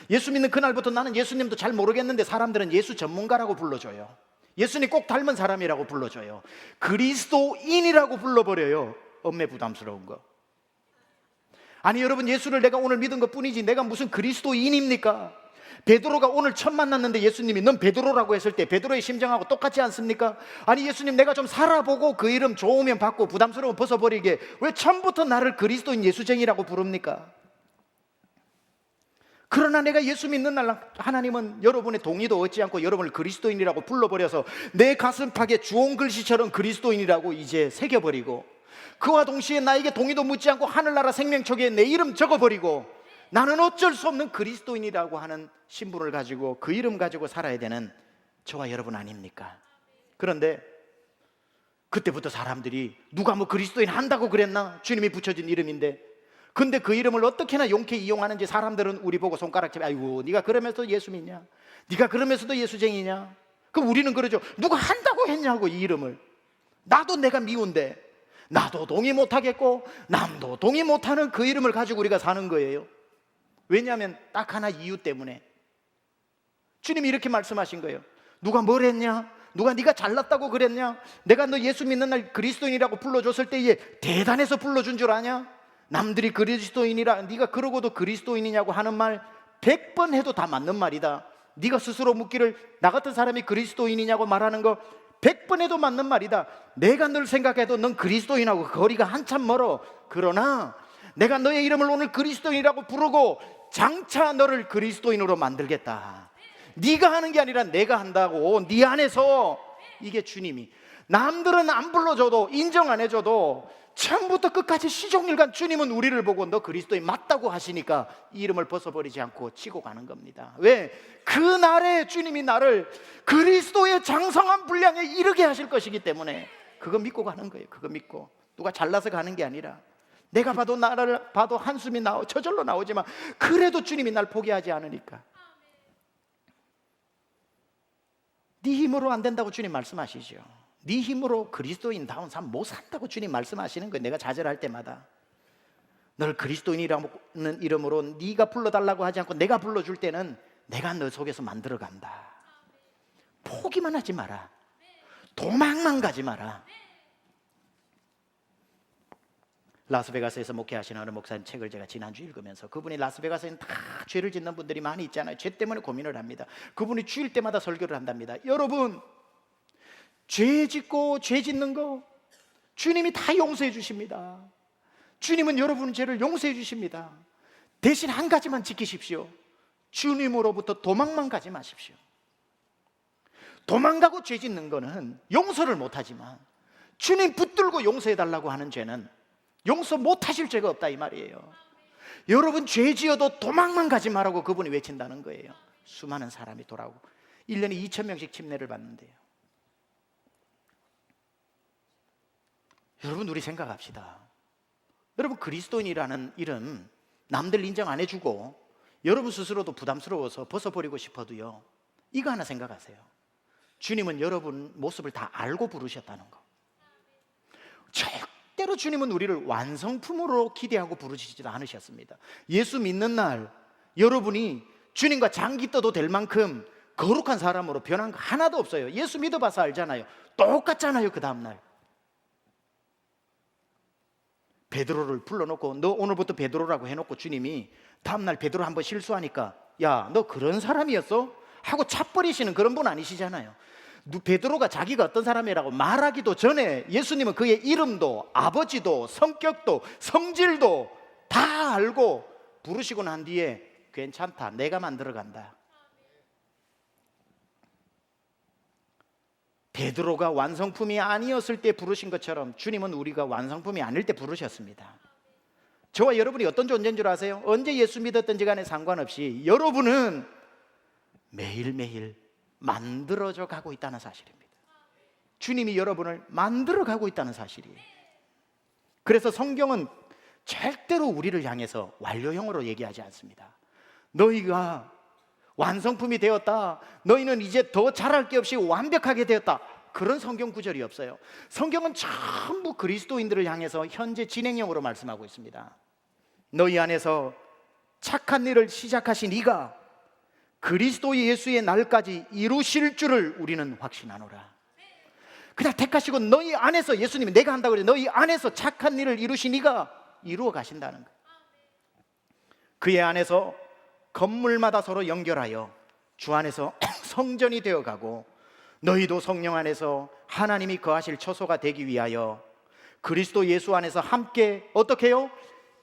예수 믿는 그날부터 나는 예수님도 잘 모르겠는데 사람들은 예수 전문가라고 불러줘요. 예수님 꼭 닮은 사람이라고 불러줘요. 그리스도인이라고 불러버려요. 엄매 부담스러운 거. 아니 여러분, 예수를 내가 오늘 믿은 것 뿐이지 내가 무슨 그리스도인입니까? 베드로가 오늘 처음 만났는데 예수님이 넌 베드로라고 했을 때 베드로의 심정하고 똑같지 않습니까? 아니 예수님, 내가 좀 살아보고 그 이름 좋으면 받고 부담스러우면 벗어버리게 왜 처음부터 나를 그리스도인 예수쟁이라고 부릅니까? 그러나 내가 예수 믿는 날 하나님은 여러분의 동의도 얻지 않고 여러분을 그리스도인이라고 불러버려서 내 가슴팍에 주홍글씨처럼 그리스도인이라고 이제 새겨버리고, 그와 동시에 나에게 동의도 묻지 않고 하늘나라 생명책에 내 이름 적어버리고, 나는 어쩔 수 없는 그리스도인이라고 하는 신분을 가지고 그 이름 가지고 살아야 되는 저와 여러분 아닙니까? 그런데 그때부터 사람들이 누가 뭐 그리스도인 한다고 그랬나? 주님이 붙여준 이름인데. 근데 그 이름을 어떻게나 용케 이용하는지 사람들은 우리 보고 손가락질해. 아이고 네가 그러면서도 예수 믿냐? 네가 그러면서도 예수쟁이냐? 그럼 우리는 그러죠. 누가 한다고 했냐고 이 이름을. 나도 내가 미운데 나도 동의 못하겠고 남도 동의 못하는 그 이름을 가지고 우리가 사는 거예요. 왜냐하면 딱 하나 이유 때문에. 주님이 이렇게 말씀하신 거예요. 누가 뭘 했냐? 누가 네가 잘났다고 그랬냐? 내가 너 예수 믿는 날 그리스도인이라고 불러줬을 때에 대단해서 불러준 줄 아냐? 남들이 그리스도인이라 네가 그러고도 그리스도인이냐고 하는 말 100번 해도 다 맞는 말이다. 네가 스스로 묻기를 나 같은 사람이 그리스도인이냐고 말하는 거 100번 해도 맞는 말이다. 내가 늘 생각해도 넌 그리스도인하고 거리가 한참 멀어. 그러나 내가 너의 이름을 오늘 그리스도인이라고 부르고 장차 너를 그리스도인으로 만들겠다. 네가 하는 게 아니라 내가 한다고. 네 안에서. 이게 주님이. 남들은 안 불러줘도 인정 안 해줘도 처음부터 끝까지 시종일관 주님은 우리를 보고 너 그리스도인 맞다고 하시니까 이 이름을 벗어버리지 않고 치고 가는 겁니다. 왜? 그날에 주님이 나를 그리스도의 장성한 분량에 이르게 하실 것이기 때문에 그거 믿고 가는 거예요. 그거 믿고. 누가 잘나서 가는 게 아니라 내가 봐도 나를 봐도 한숨이 저절로 나오지만 그래도 주님이 날 포기하지 않으니까. 네 힘으로 안 된다고 주님 말씀하시죠. 네 힘으로 그리스도인다운 삶 못 산다고 주님 말씀하시는 거예요. 내가 좌절할 때마다 널 그리스도인이라는 이름으로 네가 불러달라고 하지 않고 내가 불러줄 때는 내가 너 속에서 만들어간다. 포기만 하지 마라. 도망만 가지 마라. 라스베가스에서 목회하시는 어느 목사님 책을 제가 지난주 읽으면서, 그분이 라스베가스에는 다 죄를 짓는 분들이 많이 있잖아요. 죄 때문에 고민을 합니다. 그분이 주일 때마다 설교를 한답니다. 여러분, 죄 짓고 죄 짓는 거 주님이 다 용서해 주십니다. 주님은 여러분 죄를 용서해 주십니다. 대신 한 가지만 지키십시오. 주님으로부터 도망만 가지 마십시오. 도망가고 죄 짓는 거는 용서를 못하지만 주님 붙들고 용서해 달라고 하는 죄는 용서 못하실 죄가 없다 이 말이에요. 여러분 죄 지어도 도망만 가지 말라고 그분이 외친다는 거예요. 수많은 사람이 돌아오고 1년에 2,000명씩 침례를 받는데요. 여러분 우리 생각합시다. 여러분 그리스도인이라는 이름 남들 인정 안 해주고 여러분 스스로도 부담스러워서 벗어버리고 싶어도요, 이거 하나 생각하세요. 주님은 여러분 모습을 다 알고 부르셨다는 거. 절대로 주님은 우리를 완성품으로 기대하고 부르시지도 않으셨습니다. 예수 믿는 날 여러분이 주님과 장기 떠도 될 만큼 거룩한 사람으로 변한 거 하나도 없어요. 예수 믿어봐서 알잖아요. 똑같잖아요. 그 다음날 베드로를 불러놓고 너 오늘부터 베드로라고 해놓고 주님이 다음날 베드로 한번 실수하니까 야, 너 그런 사람이었어? 하고 차버리시는 그런 분 아니시잖아요. 베드로가 자기가 어떤 사람이라고 말하기도 전에 예수님은 그의 이름도 아버지도 성격도 성질도 다 알고 부르시고 난 뒤에 괜찮다, 내가 만들어간다. 베드로가 완성품이 아니었을 때 부르신 것처럼 주님은 우리가 완성품이 아닐 때 부르셨습니다. 저와 여러분이 어떤 존재인 줄 아세요? 언제 예수 믿었든지 간에 상관없이 여러분은 매일매일 만들어져 가고 있다는 사실입니다. 주님이 여러분을 만들어 가고 있다는 사실이에요. 그래서 성경은 절대로 우리를 향해서 완료형으로 얘기하지 않습니다. 너희가 완성품이 되었다, 너희는 이제 더 잘할 게 없이 완벽하게 되었다, 그런 성경 구절이 없어요. 성경은 전부 그리스도인들을 향해서 현재 진행형으로 말씀하고 있습니다. 너희 안에서 착한 일을 시작하신 이가 그리스도 예수의 날까지 이루실 줄을 우리는 확신하노라. 그냥 택하시고 너희 안에서, 예수님이 내가 한다고 그래, 너희 안에서 착한 일을 이루신 이가 이루어 가신다는 거예요. 그의 안에서 건물마다 서로 연결하여 주 안에서 성전이 되어가고 너희도 성령 안에서 하나님이 거하실 처소가 되기 위하여 그리스도 예수 안에서 함께 어떻게 해요?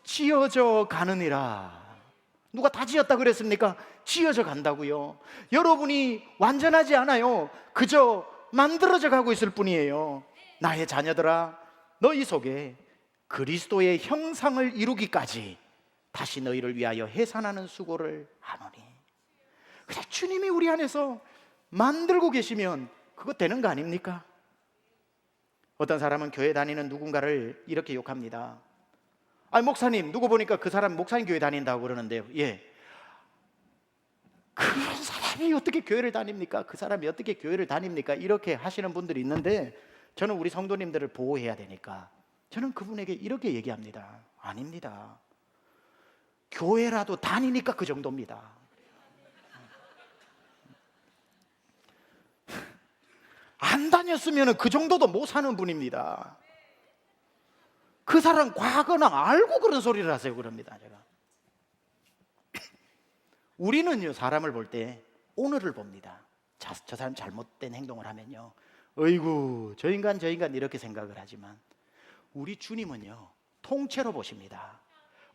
지어져 가느니라. 누가 다 지었다 그랬습니까? 지어져 간다고요. 여러분이 완전하지 않아요. 그저 만들어져 가고 있을 뿐이에요. 나의 자녀들아, 너희 속에 그리스도의 형상을 이루기까지 다시 너희를 위하여 해산하는 수고를 하노니. 그래, 주님이 우리 안에서 만들고 계시면 그거 되는 거 아닙니까? 어떤 사람은 교회 다니는 누군가를 이렇게 욕합니다. 아니, 목사님, 누구 보니까 그 사람 목사님 교회 다닌다고 그러는데요. 예, 그런 사람이 어떻게 교회를 다닙니까? 그 사람이 어떻게 교회를 다닙니까? 이렇게 하시는 분들이 있는데, 저는 우리 성도님들을 보호해야 되니까 저는 그분에게 이렇게 얘기합니다. 아닙니다. 교회라도 다니니까 그 정도입니다. 안 다녔으면 그 정도도 못 사는 분입니다. 그 사람 과거나 알고 그런 소리를 하세요. 그럽니다. 제가. 우리는요, 사람을 볼 때 오늘을 봅니다. 저 사람 잘못된 행동을 하면요, 어이구 저 인간 이렇게 생각을 하지만 우리 주님은요, 통째로 보십니다.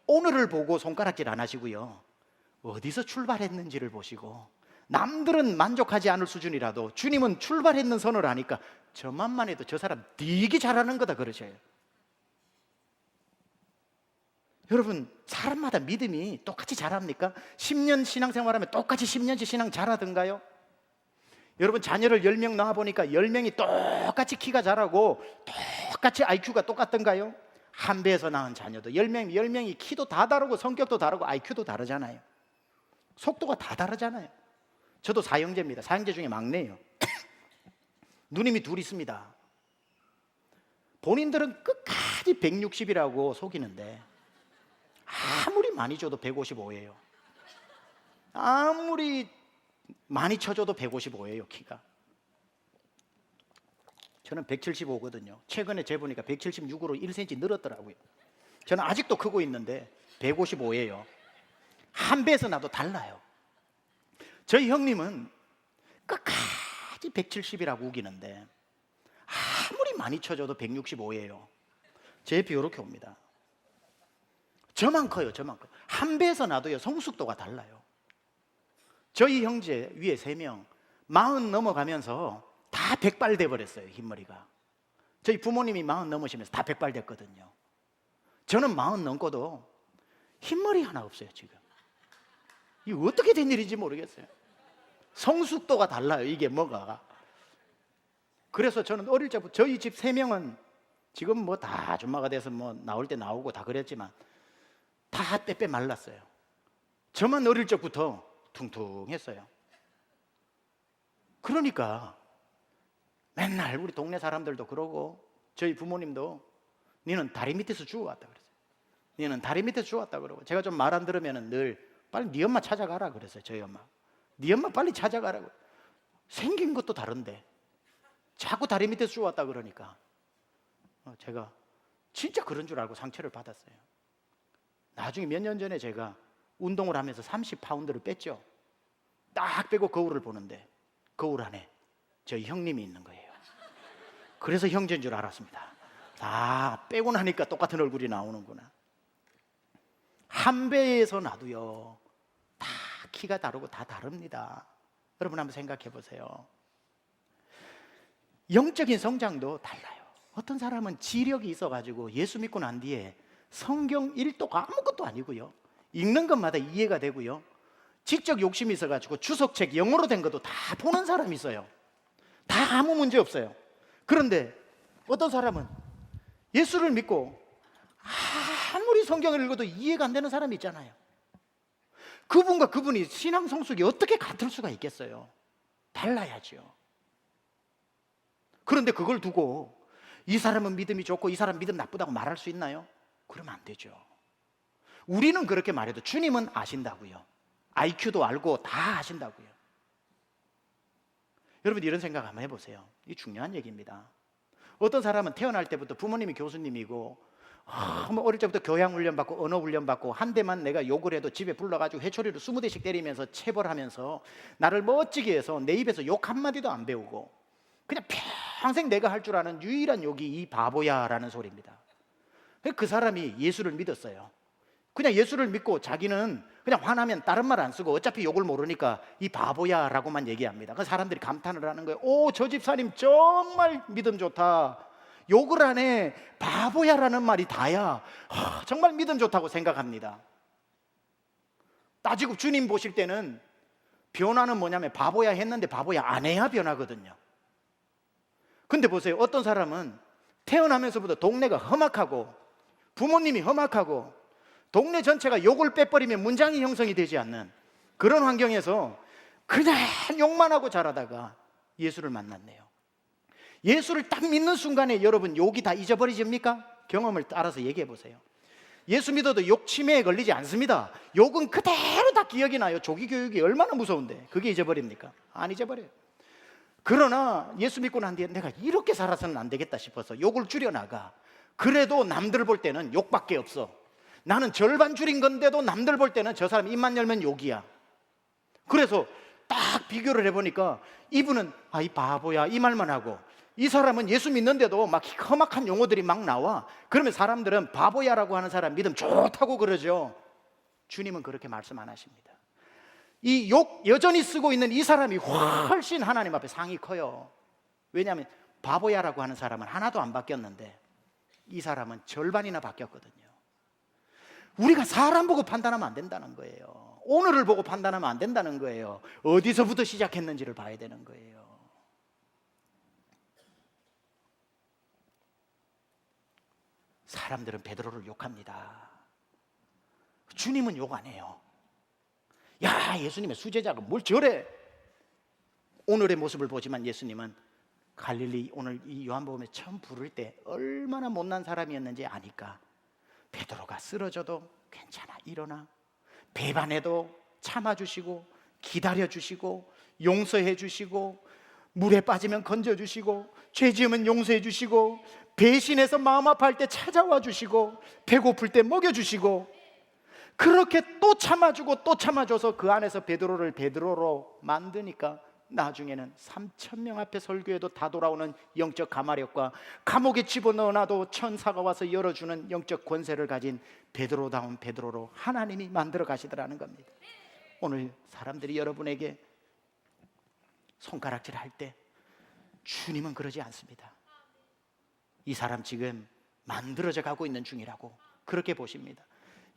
오늘을 보고 손가락질 안 하시고요, 어디서 출발했는지를 보시고, 남들은 만족하지 않을 수준이라도 주님은 출발했는 선을 아니까 저만만 해도 저 사람 되게 잘하는 거다 그러셔요. 여러분, 사람마다 믿음이 똑같이 잘합니까? 10년 신앙생활하면 똑같이 10년째 신앙 잘하던가요? 여러분, 자녀를 10명 낳아보니까 10명이 똑같이 키가 자라고 똑같이 IQ가 똑같던가요? 한 배에서 낳은 자녀도 10명이 키도 다 다르고 성격도 다르고 IQ도 다르잖아요. 속도가 다 다르잖아요. 저도 사형제입니다. 사형제 중에 막내예요. 누님이 둘 있습니다. 본인들은 끝까지 160이라고 속이는데 아무리 많이 줘도 155예요. 아무리 많이 쳐줘도 155예요, 키가. 저는 175거든요. 최근에 재보니까 176으로 1cm 늘었더라고요. 저는 아직도 크고 있는데 155예요. 한 배에서 나도 달라요. 저희 형님은 끝까지 170이라고 우기는데 아무리 많이 쳐줘도 165예요. 제 옆이 이렇게 옵니다. 저만 커요. 저만 커요. 한 배에서 나도요, 성숙도가 달라요. 저희 형제 위에 3명 40 넘어가면서 다 백발 돼버렸어요. 흰머리가. 저희 부모님이 40 넘으시면서 다 백발 됐거든요. 저는 40 넘고도 흰머리 하나 없어요. 지금 이게 어떻게 된 일인지 모르겠어요. 성숙도가 달라요. 이게 뭐가. 그래서 저는 어릴 적부터 저희 집 3명은 지금 뭐 다 아줌마가 돼서 뭐 나올 때 나오고 다 그랬지만 다 빼빼 말랐어요. 저만 어릴 적부터 퉁퉁했어요. 그러니까 맨날 우리 동네 사람들도 그러고 저희 부모님도 니는 다리 밑에서 주워왔다 그랬어요. 니는 다리 밑에서 주워왔다 그러고, 제가 좀 말 안 들으면 늘 빨리 네 엄마 찾아가라 그랬어요. 저희 엄마. 네 엄마 빨리 찾아가라고. 생긴 것도 다른데 자꾸 다리 밑에서 주워왔다 그러니까 제가 진짜 그런 줄 알고 상처를 받았어요. 나중에 몇 년 전에 제가 운동을 하면서 30파운드를 뺐죠. 딱 빼고 거울을 보는데 거울 안에 저희 형님이 있는 거예요. 그래서 형제인 줄 알았습니다. 다 빼고 나니까 똑같은 얼굴이 나오는구나. 한 배에서 나도요, 다 키가 다르고 다 다릅니다. 여러분 한번 생각해 보세요. 영적인 성장도 달라요. 어떤 사람은 지력이 있어가지고 예수 믿고 난 뒤에 성경 1도가 아무것도 아니고요, 읽는 것마다 이해가 되고요, 지적 욕심이 있어가지고 주석책 영어로 된 것도 다 보는 사람이 있어요. 다 아무 문제 없어요. 그런데 어떤 사람은 예수를 믿고 아무리 성경을 읽어도 이해가 안 되는 사람이 있잖아요. 그분과 그분이 신앙 성숙이 어떻게 같을 수가 있겠어요? 달라야죠. 그런데 그걸 두고 이 사람은 믿음이 좋고 이 사람 믿음 나쁘다고 말할 수 있나요? 그러면 안 되죠. 우리는 그렇게 말해도 주님은 아신다고요. IQ도 알고 다 아신다고요. 여러분 이런 생각 한번 해보세요. 이 중요한 얘기입니다. 어떤 사람은 태어날 때부터 부모님이 교수님이고 어릴 때부터 교양 훈련 받고 언어 훈련 받고 한 대만 내가 욕을 해도 집에 불러가지고 회초리로 20대씩 때리면서 체벌하면서 나를 멋지게 해서 내 입에서 욕 한마디도 안 배우고 그냥 평생 내가 할 줄 아는 유일한 욕이 이 바보야 라는 소리입니다. 그 사람이 예수를 믿었어요. 그냥 예수를 믿고 자기는 그냥 화나면 다른 말 안 쓰고 어차피 욕을 모르니까 이 바보야 라고만 얘기합니다. 그 사람들이 감탄을 하는 거예요. 오, 저 집사님 정말 믿음 좋다. 욕을 안 해. 바보야 라는 말이 다야. 정말 믿음 좋다고 생각합니다. 따지고 주님 보실 때는 변화는 뭐냐면 바보야 했는데 바보야 안 해야 변하거든요. 근데 보세요. 어떤 사람은 태어나면서부터 동네가 험악하고 부모님이 험악하고 동네 전체가 욕을 빼버리면 문장이 형성이 되지 않는 그런 환경에서 그냥 욕만 하고 자라다가 예수를 만났네요. 예수를 딱 믿는 순간에 여러분 욕이 다 잊어버리십니까? 경험을 따라서 얘기해 보세요. 예수 믿어도 욕 침해에 걸리지 않습니다. 욕은 그대로 다 기억이 나요. 조기 교육이 얼마나 무서운데 그게 잊어버립니까? 안 잊어버려요. 그러나 예수 믿고 난 뒤에 내가 이렇게 살아서는 안 되겠다 싶어서 욕을 줄여나가. 그래도 남들 볼 때는 욕밖에 없어. 나는 절반 줄인 건데도 남들 볼 때는 저 사람 입만 열면 욕이야. 그래서 딱 비교를 해보니까 이분은 이 바보야 이 말만 하고 이 사람은 예수 믿는데도 막 험악한 용어들이 막 나와. 그러면 사람들은 바보야라고 하는 사람 믿음 좋다고 그러죠. 주님은 그렇게 말씀 안 하십니다. 이 욕 여전히 쓰고 있는 이 사람이 훨씬 하나님 앞에 상이 커요. 왜냐하면 바보야라고 하는 사람은 하나도 안 바뀌었는데 이 사람은 절반이나 바뀌었거든요. 우리가 사람 보고 판단하면 안 된다는 거예요. 오늘을 보고 판단하면 안 된다는 거예요. 어디서부터 시작했는지를 봐야 되는 거예요. 사람들은 베드로를 욕합니다. 주님은 욕 안 해요. 야, 예수님의 수제자가 뭘 저래? 오늘의 모습을 보지만 예수님은 갈릴리 오늘 이 요한복음에 처음 부를 때 얼마나 못난 사람이었는지 아니까 베드로가 쓰러져도 괜찮아 일어나, 배반해도 참아주시고 기다려주시고 용서해주시고 물에 빠지면 건져주시고 죄 지으면 용서해주시고 배신해서 마음 아파할 때 찾아와 주시고 배고플 때 먹여주시고 그렇게 또 참아주고 또 참아줘서 그 안에서 베드로를 베드로로 만드니까 나중에는 3,000명 앞에 설교해도 다 돌아오는 영적 가마력과 감옥에 집어넣어놔도 천사가 와서 열어주는 영적 권세를 가진 베드로다운 베드로로 하나님이 만들어 가시더라는 겁니다. 오늘 사람들이 여러분에게 손가락질 할 때 주님은 그러지 않습니다. 이 사람 지금 만들어져 가고 있는 중이라고 그렇게 보십니다.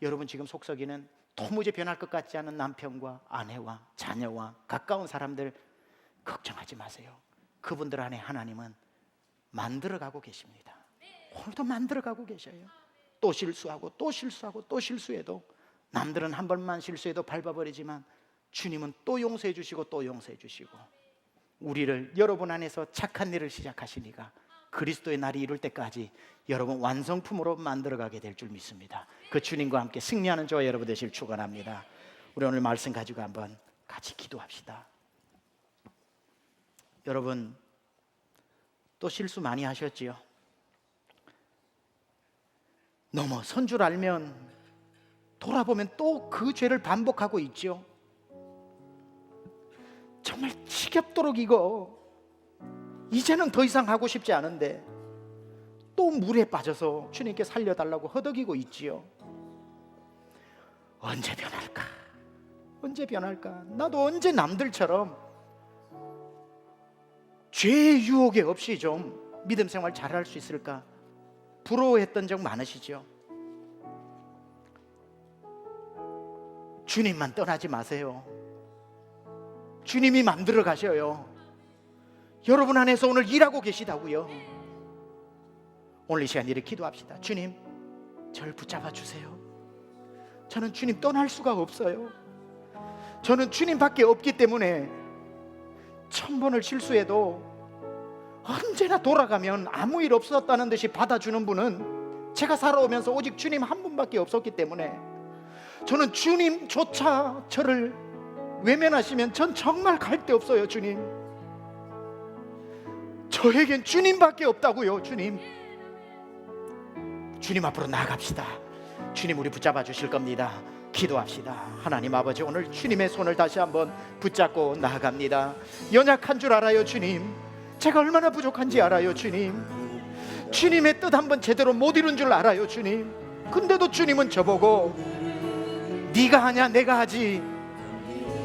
여러분 지금 속썩이는 도무지 변할 것 같지 않은 남편과 아내와 자녀와 가까운 사람들 걱정하지 마세요. 그분들 안에 하나님은 만들어가고 계십니다. 오늘도 만들어가고 계셔요. 또 실수하고 또 실수하고 또 실수해도 남들은 한 번만 실수해도 밟아버리지만 주님은 또 용서해 주시고 또 용서해 주시고 우리를 여러분 안에서 착한 일을 시작하시니까 그리스도의 날이 이룰 때까지 여러분 완성품으로 만들어가게 될 줄 믿습니다. 그 주님과 함께 승리하는 저와 여러분 되실 축원합니다. 우리 오늘 말씀 가지고 한번 같이 기도합시다. 여러분 또 실수 많이 하셨지요? 넘어선 줄 알면 돌아보면 또 그 죄를 반복하고 있죠. 정말 지겹도록 이거 이제는 더 이상 하고 싶지 않은데 또 물에 빠져서 주님께 살려달라고 허덕이고 있지요. 언제 변할까? 언제 변할까? 나도 언제 남들처럼 죄의 유혹에 없이 좀 믿음 생활 잘할 수 있을까? 부러워했던 적 많으시죠? 주님만 떠나지 마세요. 주님이 만들어 가셔요. 여러분 안에서 오늘 일하고 계시다고요. 오늘 이 시간 이렇게 기도합시다. 주님, 저를 붙잡아 주세요. 저는 주님 떠날 수가 없어요. 저는 주님밖에 없기 때문에 1000번을 실수해도 언제나 돌아가면 아무 일 없었다는 듯이 받아주는 분은 제가 살아오면서 오직 주님 한 분밖에 없었기 때문에 저는 주님조차 저를 외면하시면 전 정말 갈 데 없어요. 주님, 저에겐 주님밖에 없다고요. 주님 앞으로 나아갑시다. 주님 우리 붙잡아 주실 겁니다. 기도합시다. 하나님 아버지, 오늘 주님의 손을 다시 한번 붙잡고 나아갑니다. 연약한 줄 알아요. 주님, 제가 얼마나 부족한지 알아요. 주님, 주님의 뜻 한번 제대로 못 이룬 줄 알아요. 주님, 근데도 주님은 저보고 네가 하냐 내가 하지,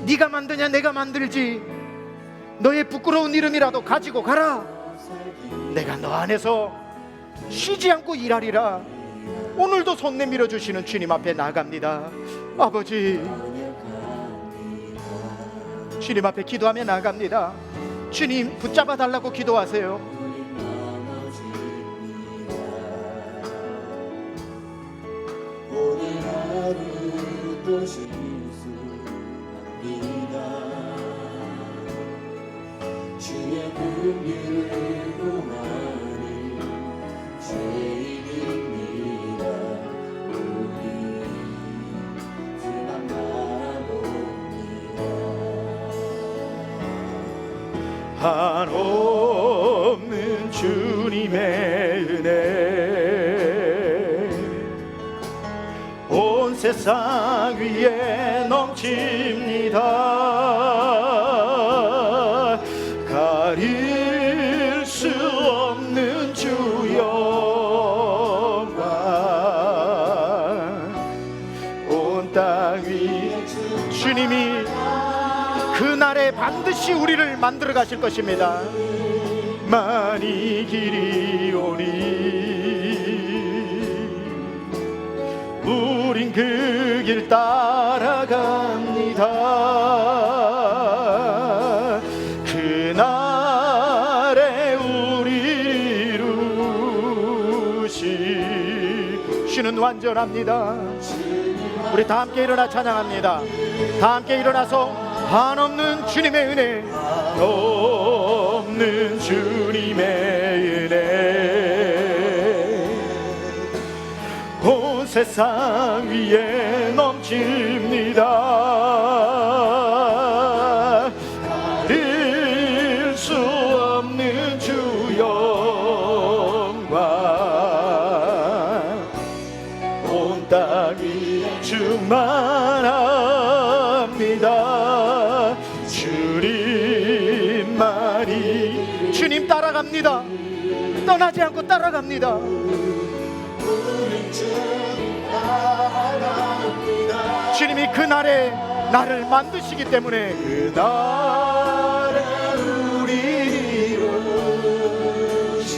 네가 만드냐 내가 만들지, 너의 부끄러운 이름이라도 가지고 가라. 내가 너 안에서 쉬지 않고 일하리라. 오늘도 손 내밀어 주시는 주님 앞에 나아갑니다. 아버지, 주님 앞에 기도하며 나아갑니다. 주님 붙잡아 달라고 기도하세요. 오늘 하루도 실수합니다. 주의 긍휼을 구하니 죄인입니다. 우리 그만 바라봅니다. 한없는 주님의 은혜 온 세상 위에 넘칩니다. 가릴 수 없는 주 영광 온 땅 위 주님이 그날에 반드시 우리를 만들어 가실 것입니다. 많이 길이 오니 우린 그 길 따라갑니다. 그날에 우리 이루시는 완전합니다. 우리 다 함께 일어나 찬양합니다. 다 함께 일어나서 한없는 주님의 은혜, 없는 주님의 은혜 온 세상 위에 넘칩니다. 가릴 수 없는 주 영광 온 땅이 충만합니다. 주님만이 주님 따라갑니다. 떠나지 않고 따라갑니다. 주님이 그날에 나를 만드시기 때문에 그날에 우리 이루시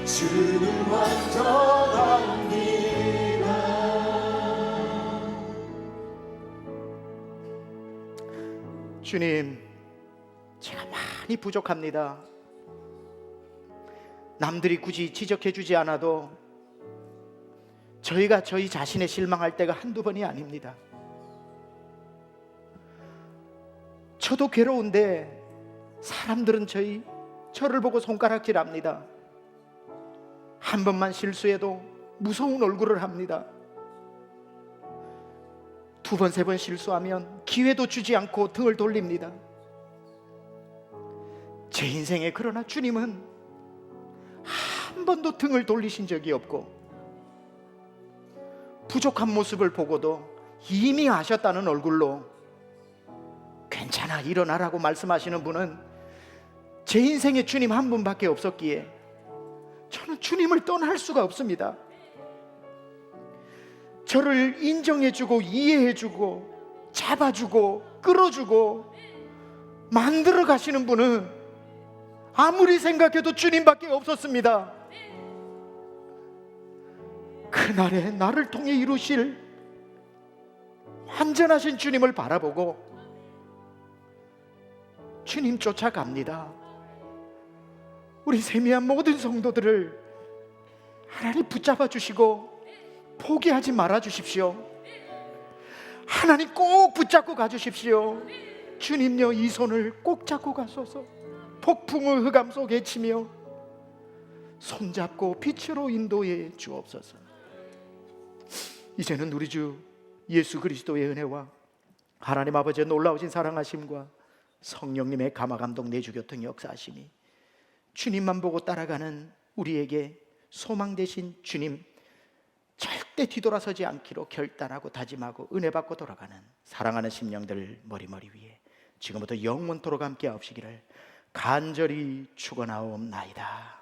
주는 완전합니다. 주님, 제가 많이 부족합니다. 남들이 굳이 지적해 주지 않아도 저희가 저희 자신에 실망할 때가 한두 번이 아닙니다. 저도 괴로운데 사람들은 저를 보고 손가락질합니다. 한 번만 실수해도 무서운 얼굴을 합니다. 두 번, 세 번 실수하면 기회도 주지 않고 등을 돌립니다. 제 인생에 그러나 주님은 한 번도 등을 돌리신 적이 없고 부족한 모습을 보고도 이미 아셨다는 얼굴로 괜찮아 일어나라고 말씀하시는 분은 제 인생에 주님 한 분밖에 없었기에 저는 주님을 떠날 수가 없습니다. 저를 인정해주고 이해해주고 잡아주고 끌어주고 만들어 가시는 분은 아무리 생각해도 주님밖에 없었습니다. 그날에 나를 통해 이루실 완전하신 주님을 바라보고 주님 쫓아갑니다. 우리 세미한 모든 성도들을 하나님 붙잡아 주시고 포기하지 말아 주십시오. 하나님 꼭 붙잡고 가 주십시오. 주님요, 이 손을 꼭 잡고 가소서. 폭풍의 흑암 속에 치며 손잡고 빛으로 인도해 주옵소서. 이제는 우리 주 예수 그리스도의 은혜와 하나님 아버지의 놀라우신 사랑하심과 성령님의 감화감동 내주 교통 역사하심이 주님만 보고 따라가는 우리에게 소망 되신 주님, 절대 뒤돌아서지 않기로 결단하고 다짐하고 은혜 받고 돌아가는 사랑하는 심령들 머리머리 위에 지금부터 영원토록 함께 하옵시기를 간절히 축원하옵나이다.